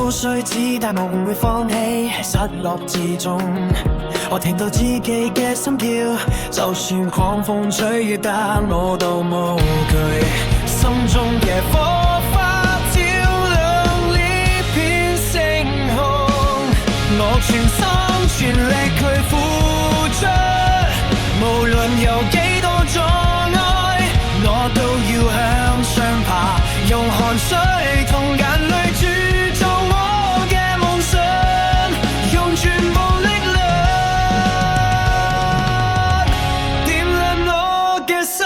無須知，但我唔會放棄，失落之中，我聽到自己嘅心跳，就算狂風吹雨打我都無懼，心中嘅火花照亮呢片星空，我全心全力去付出，無論有幾多阻礙，我都要向上爬，用汗水同眼淚鑄造我嘅夢想，用全部力量點亮我嘅心。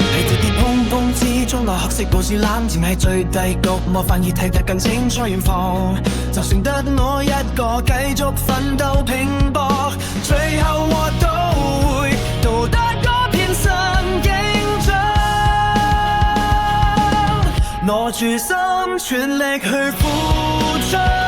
喺跌跌碰碰之中，落學識故事冷靜喺最低谷，模範而睇得更清楚遠方，就算得我一個繼續奮鬥拼搏，最後我都會到達嗰片神境上，攞住心全力去付出。